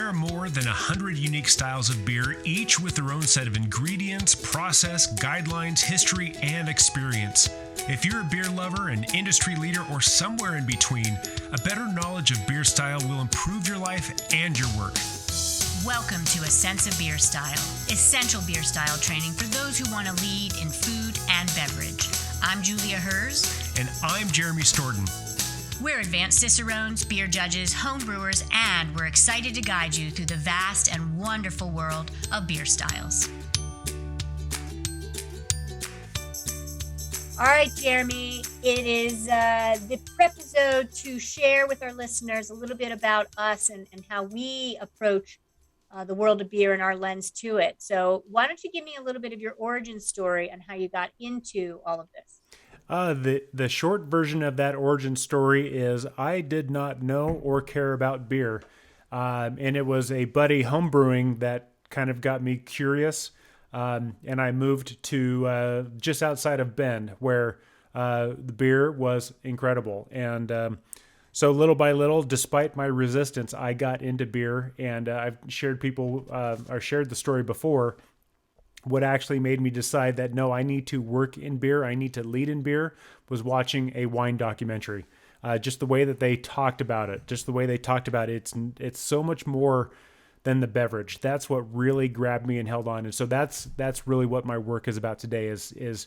There are more than 100 unique styles of beer, each with their own set of ingredients, process, guidelines, history, and experience. If you're a beer lover, an industry leader, or somewhere in between, a better knowledge of beer style will improve your life and your work. Welcome to A Sense of Beer Style, essential beer style training for those who want to lead in food and beverage. I'm Julia Herz. And I'm Jeremy Storton. We're advanced Cicerones, beer judges, home brewers, and we're excited to guide you through the vast and wonderful world of beer styles. All right, Jeremy, it is the Prepisode to share with our listeners a little bit about us and how we approach the world of beer and our lens to it. So why don't you give me a little bit of your origin story and how you got into all of this? The short version of that origin story is I did not know or care about beer. And it was a buddy homebrewing that kind of got me curious. And I moved to just outside of Bend where the beer was incredible. And so little by little, despite my resistance, I got into beer. And I've shared the story before. What actually made me decide that, no, I need to work in beer, I need to lead in beer, was watching a wine documentary. Just the way that they talked about it, it's so much more than the beverage. That's what really grabbed me and held on. And so that's really what my work is about today, is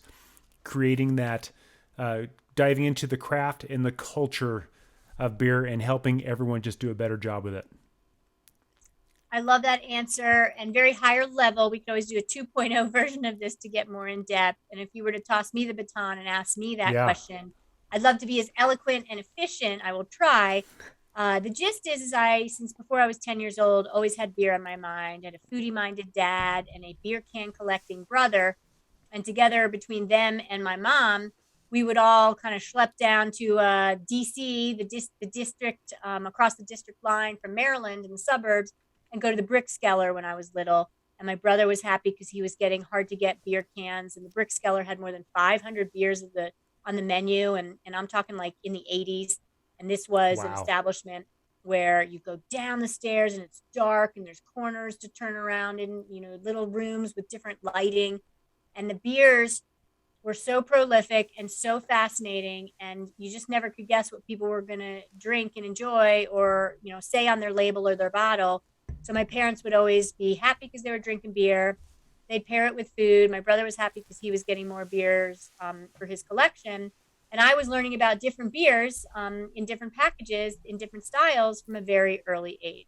creating that, diving into the craft and the culture of beer and helping everyone just do a better job with it. I love that answer, and very higher level. We could always do a 2.0 version of this to get more in depth. And if you were to toss me the baton and ask me that question, I'd love to be as eloquent and efficient. I will try. The gist is I, since before I was 10 years old, always had beer on my mind. I had a foodie-minded dad and a beer can collecting brother. And together between them and my mom, we would all kind of schlep down to D.C., the district, across the district line from Maryland in the suburbs, and go to the Brickskeller when I was little. And my brother was happy because he was getting hard to get beer cans. And the Brickskeller had more than 500 beers on the menu. And I'm talking like in the 80s. And this was an establishment where you go down the stairs and it's dark and there's corners to turn around in, little rooms with different lighting. And the beers were so prolific and so fascinating. And you just never could guess what people were going to drink and enjoy or, say on their label or their bottle. So my parents would always be happy because they were drinking beer. They'd pair it with food. My brother was happy because he was getting more beers for his collection. And I was learning about different beers in different packages, in different styles from a very early age.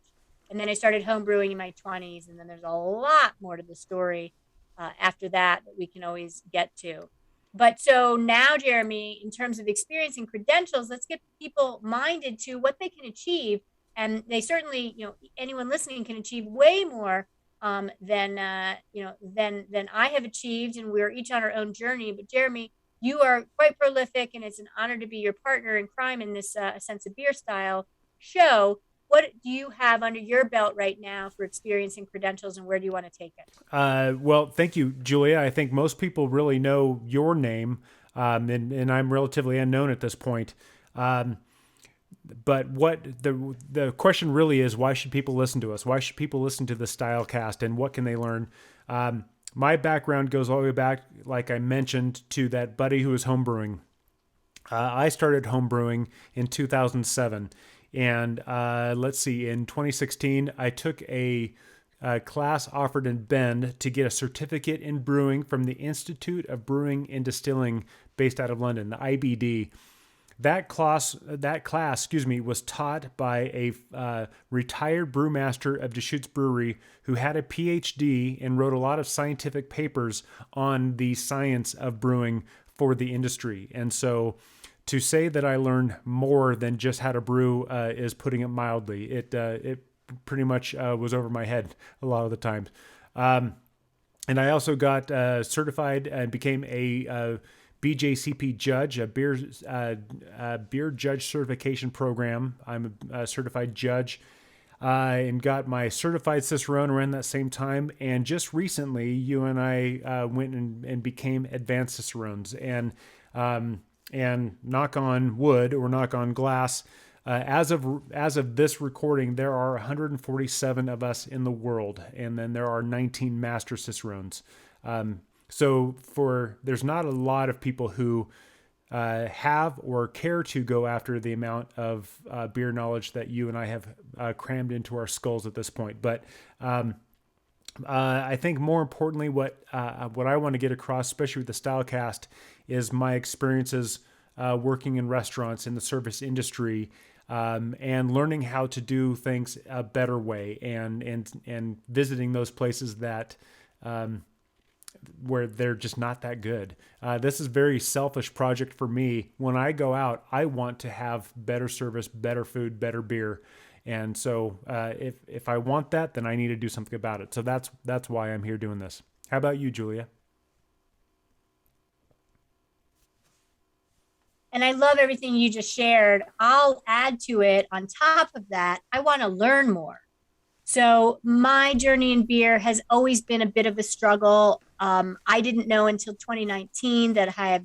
And then I started home brewing in my 20s. And then there's a lot more to the story after that we can always get to. But so now, Jeremy, in terms of experience and credentials, let's get people minded to what they can achieve. And they certainly, anyone listening can achieve way more than I have achieved. And we're each on our own journey. But Jeremy, you are quite prolific, and it's an honor to be your partner in crime in this A Sense of Beer Style show. What do you have under your belt right now for experience and credentials, and where do you want to take it? Well, thank you, Julia. I think most people really know your name, and I'm relatively unknown at this point. But what the question really is, why should people listen to us? Why should people listen to the Stylecast, and what can they learn? My background goes all the way back, like I mentioned, to that buddy who was homebrewing. I started homebrewing in 2007. And in 2016, I took a class offered in Bend to get a certificate in brewing from the Institute of Brewing and Distilling based out of London, the IBD. That class, was taught by a retired brewmaster of Deschutes Brewery who had a PhD and wrote a lot of scientific papers on the science of brewing for the industry. And so to say that I learned more than just how to brew is putting it mildly. It pretty much was over my head a lot of the times. And I also got certified and became a BJCP judge, a beer judge certification program. I'm a certified judge and got my certified Cicerone around that same time. And just recently, you and I went and became advanced Cicerones. And knock on wood or knock on glass, As of this recording, there are 147 of us in the world, and then there are 19 master Cicerones. So there's not a lot of people who have or care to go after the amount of beer knowledge that you and I have crammed into our skulls at this point. But I think more importantly, what I want to get across, especially with the Stylecast, is my experiences working in restaurants in the service industry, and learning how to do things a better way, and visiting those places that where they're just not that good. This is a very selfish project for me. When I go out, I want to have better service, better food, better beer. And so if I want that, then I need to do something about it. So that's why I'm here doing this. How about you, Julia? And I love everything you just shared. I'll add to it on top of that. I want to learn more. So my journey in beer has always been a bit of a struggle. I didn't know until 2019 that I have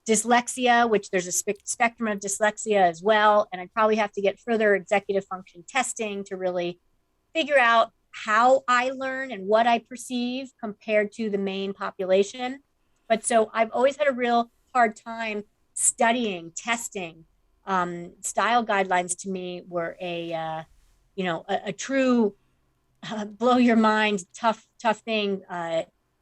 dyslexia, which there's a spectrum of dyslexia as well. And I'd probably have to get further executive function testing to really figure out how I learn and what I perceive compared to the main population. But so I've always had a real hard time studying, testing. Style guidelines to me were a true blow your mind, tough thing.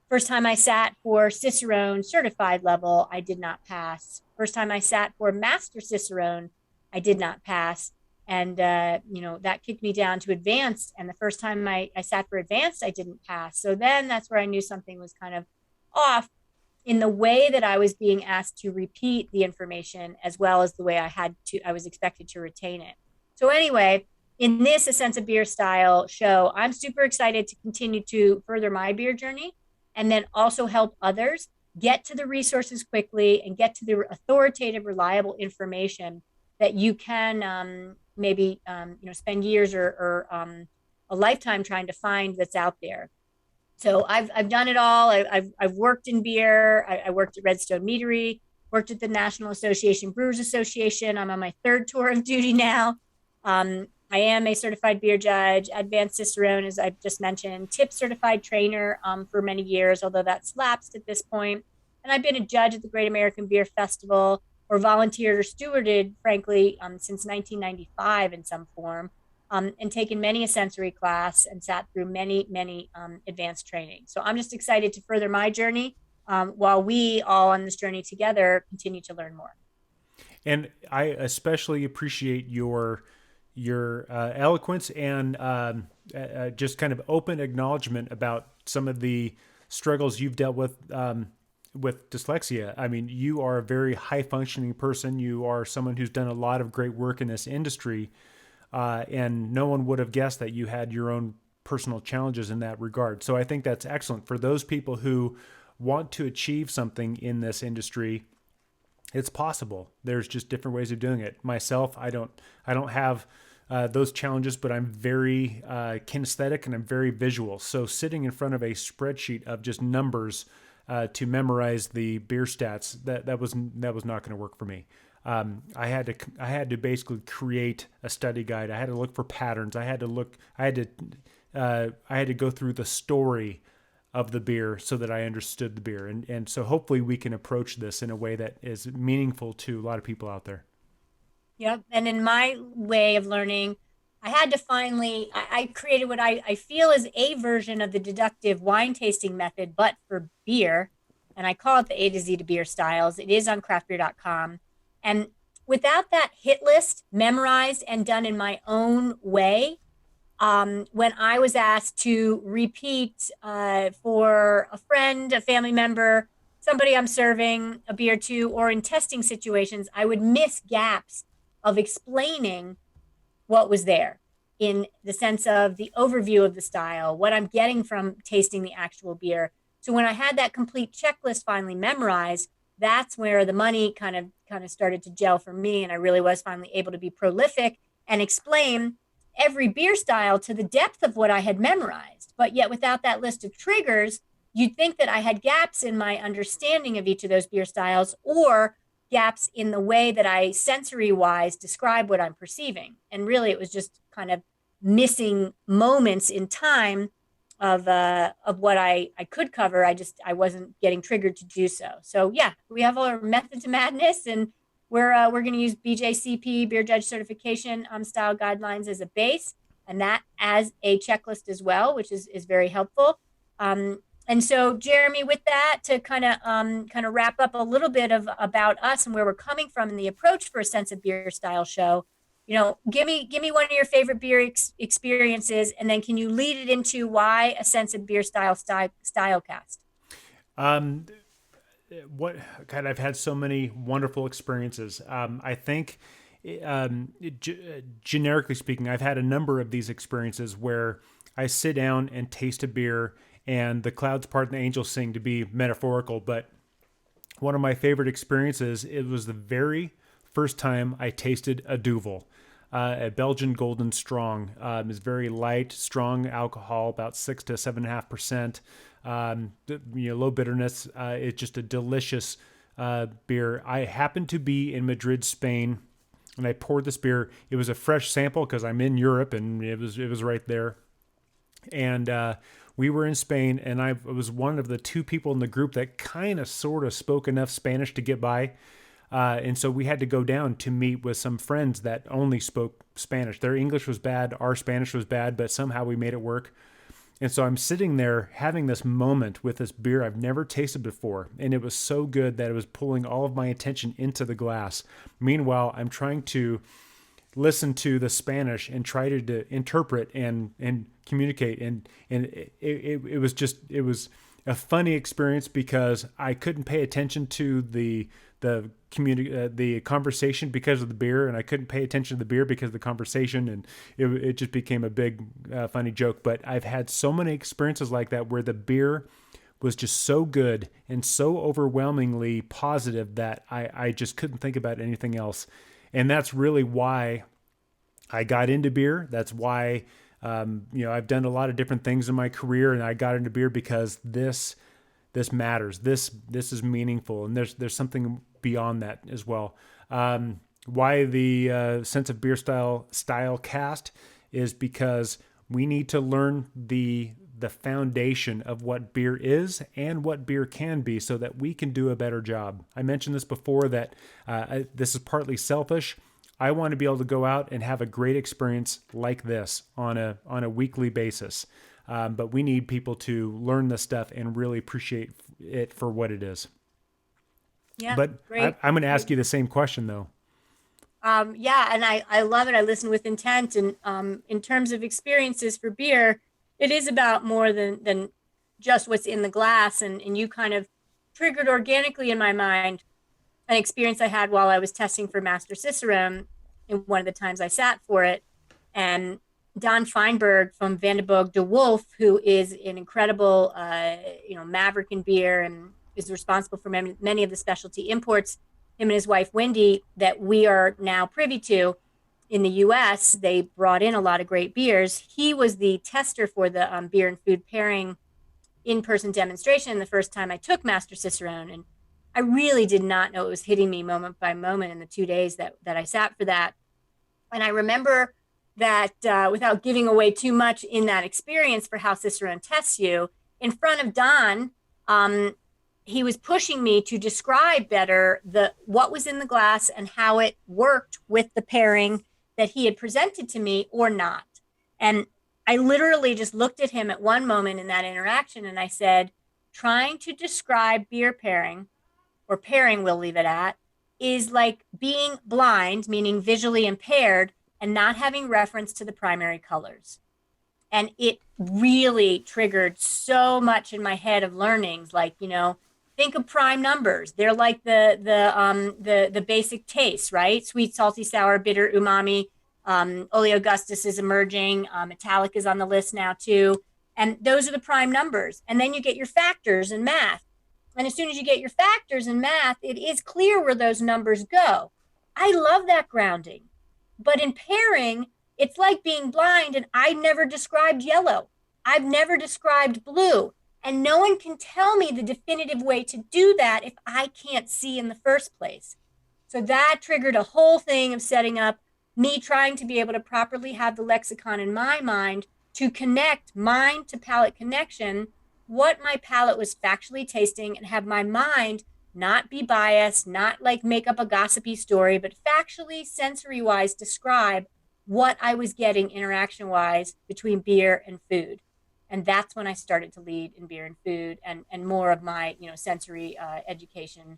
First time I sat for Cicerone certified level, I did not pass. First time I sat for Master Cicerone, I did not pass. And, that kicked me down to advanced. And the first time I sat for advanced, I didn't pass. So then that's where I knew something was kind of off in the way that I was being asked to repeat the information, as well as the way I was expected to retain it. So anyway, in this A Sense of Beer Style show, I'm super excited to continue to further my beer journey, and then also help others get to the resources quickly and get to the authoritative, reliable information that you can spend years or a lifetime trying to find that's out there. So I've done it all. I've worked in beer. I worked at Redstone Meadery, worked at the National Association Brewers Association. I'm on my third tour of duty now. I am a certified beer judge, advanced Cicerone, as I've just mentioned, tip certified trainer for many years, although that's lapsed at this point. And I've been a judge at the Great American Beer Festival, or volunteered or stewarded, frankly, since 1995 in some form, and taken many a sensory class and sat through many advanced training. So I'm just excited to further my journey while we all on this journey together continue to learn more. And I especially appreciate your eloquence and just kind of open acknowledgement about some of the struggles you've dealt with dyslexia. I mean, you are a very high functioning person. You are someone who's done a lot of great work in this industry, and no one would have guessed that you had your own personal challenges in that regard. So I think that's excellent for those people who want to achieve something in this industry. It's possible. There's just different ways of doing it. Myself, I don't have those challenges, but I'm very kinesthetic and I'm very visual. So sitting in front of a spreadsheet of just numbers to memorize the beer stats, that was not going to work for me. I had to basically create a study guide. I had to look for patterns. I had to go through the story of the beer so that I understood the beer. And so hopefully we can approach this in a way that is meaningful to a lot of people out there. Yep. And in my way of learning, I had to I created what I feel is a version of the deductive wine tasting method, but for beer. And I call it the A to Z to Beer Styles. It is on craftbeer.com. And without that hit list memorized and done in my own way, when I was asked to repeat for a friend, a family member, somebody I'm serving a beer to, or in testing situations, I would miss gaps of explaining what was there in the sense of the overview of the style, what I'm getting from tasting the actual beer. So when I had that complete checklist finally memorized, that's where the money kind of started to gel for me. And I really was finally able to be prolific and explain every beer style to the depth of what I had memorized. But yet without that list of triggers, you'd think that I had gaps in my understanding of each of those beer styles, or gaps in the way that I sensory wise describe what I'm perceiving. And really it was just kind of missing moments in time of what I could cover. I wasn't getting triggered to do so. So yeah, we have our method to madness, and we're going to use BJCP, Beer Judge Certification style guidelines as a base, and that as a checklist as well, which is very helpful. And so, Jeremy, with that, to kind of wrap up a little bit about us and where we're coming from and the approach for a Sense of Beer style show, you know, give me one of your favorite beer experiences, and then can you lead it into why a Sense of Beer style cast? I've had so many wonderful experiences. I think, generically speaking, I've had a number of these experiences where I sit down and taste a beer, and the clouds part and the angels sing, to be metaphorical. But one of my favorite experiences, it was the very first time I tasted a Duvel, a Belgian Golden Strong. It's very light, strong alcohol, about 6 to 7.5%. Low bitterness. It's just a delicious beer. I happened to be in Madrid, Spain, and I poured this beer. It was a fresh sample because I'm in Europe, and it was right there. And we were in Spain, and I was one of the two people in the group that kind of sort of spoke enough Spanish to get by. And so we had to go down to meet with some friends that only spoke Spanish. Their English was bad, our Spanish was bad, but somehow we made it work. And so I'm sitting there having this moment with this beer I've never tasted before, and it was so good that it was pulling all of my attention into the glass. Meanwhile, I'm trying to listen to the Spanish and try to interpret and communicate, and it was a funny experience because I couldn't pay attention to the conversation because of the beer, and I couldn't pay attention to the beer because of the conversation, and it just became a big funny joke. But I've had so many experiences like that where the beer was just so good and so overwhelmingly positive that I just couldn't think about anything else. And that's really why I got into beer. That's why I've done a lot of different things in my career, and I got into beer because this matters. This is meaningful, and there's something beyond that as well. Why the Sense of Beer style cast is because we need to learn the foundation of what beer is and what beer can be, so that we can do a better job. I mentioned this before that this is partly selfish. I want to be able to go out and have a great experience like this on a weekly basis. But we need people to learn this stuff and really appreciate it for what it is. Yeah, but great. I'm going to ask you the same question, though. Yeah, and I love it. I listen with intent. And in terms of experiences for beer, it is about more than just what's in the glass. And you kind of triggered organically in my mind an experience I had while I was testing for Master Cicerone, in one of the times I sat for it. And Don Feinberg from Van de Boog de Wolf, who is an incredible, maverick in beer and is responsible for many of the specialty imports, him and his wife, Wendy, that we are now privy to in the U.S. They brought in a lot of great beers. He was the tester for the beer and food pairing in-person demonstration the first time I took Master Cicerone. And I really did not know it was hitting me moment by moment in the 2 days that I sat for that. And I remember that without giving away too much in that experience for how Cicerone tests you, in front of Don, he was pushing me to describe better what was in the glass and how it worked with the pairing that he had presented to me or not. And I literally just looked at him at one moment in that interaction and I said, trying to describe beer pairing, or pairing we'll leave it at, is like being blind, meaning visually impaired, and not having reference to the primary colors. And it really triggered so much in my head of learnings, like, think of prime numbers. They're like the basic taste, right? Sweet, salty, sour, bitter, umami. Oleogustus is emerging. Metallic is on the list now too. And those are the prime numbers. And then you get your factors in math. And as soon as you get your factors in math, it is clear where those numbers go. I love that grounding. But in pairing, it's like being blind, and I never described yellow. I've never described blue. And no one can tell me the definitive way to do that if I can't see in the first place. So that triggered a whole thing of setting up me trying to be able to properly have the lexicon in my mind to connect mind to palate connection, what my palate was factually tasting, and have my mind not be biased, not like make up a gossipy story, but factually, sensory wise describe what I was getting interaction wise between beer and food. And that's when I started to lead in beer and food and more of my, sensory education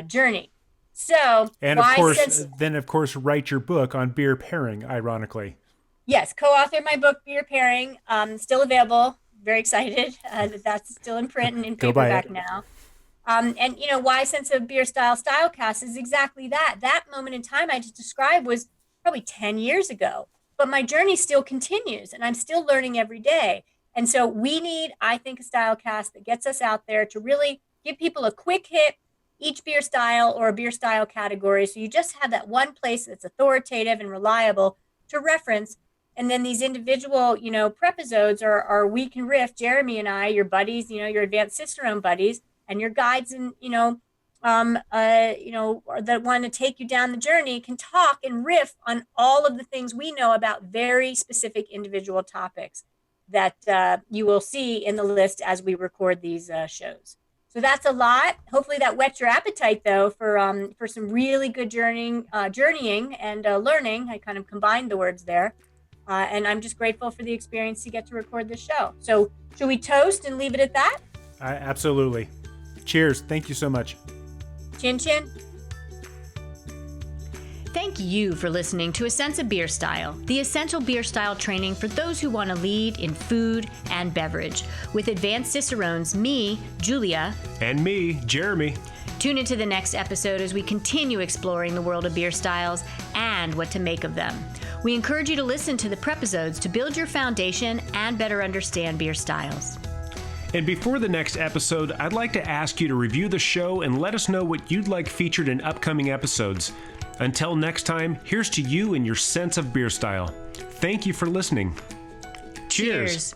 journey. So, and of course, write your book on beer pairing, ironically. Yes, co-authored my book, Beer Pairing, still available. Very excited that that's still in print and in paperback now. And why Sense of Beer Stylecast is exactly that. That moment in time I just described was probably 10 years ago, but my journey still continues and I'm still learning every day. And so we need, I think, a Stylecast that gets us out there to really give people a quick hit, each beer style or a beer style category. So you just have that one place that's authoritative and reliable to reference. And then these individual, prepisodes are we can riff, Jeremy and I, your buddies, your advanced Cicerone buddies, and your guides and, that want to take you down the journey can talk and riff on all of the things we know about very specific individual topics that you will see in the list as we record these shows. So that's a lot. Hopefully that whets your appetite, though, for some really good journeying and learning. I kind of combined the words there. And I'm just grateful for the experience to get to record this show. So should we toast and leave it at that? Absolutely. Cheers. Thank you so much. Chin chin. Thank you for listening to A Sense of Beer Style, the essential beer style training for those who want to lead in food and beverage. With advanced Cicerones, me, Julia. And me, Jeremy. Tune into the next episode as we continue exploring the world of beer styles and what to make of them. We encourage you to listen to the Prepisodes to build your foundation and better understand beer styles. And before the next episode, I'd like to ask you to review the show and let us know what you'd like featured in upcoming episodes. Until next time, here's to you and your sense of beer style. Thank you for listening. Cheers.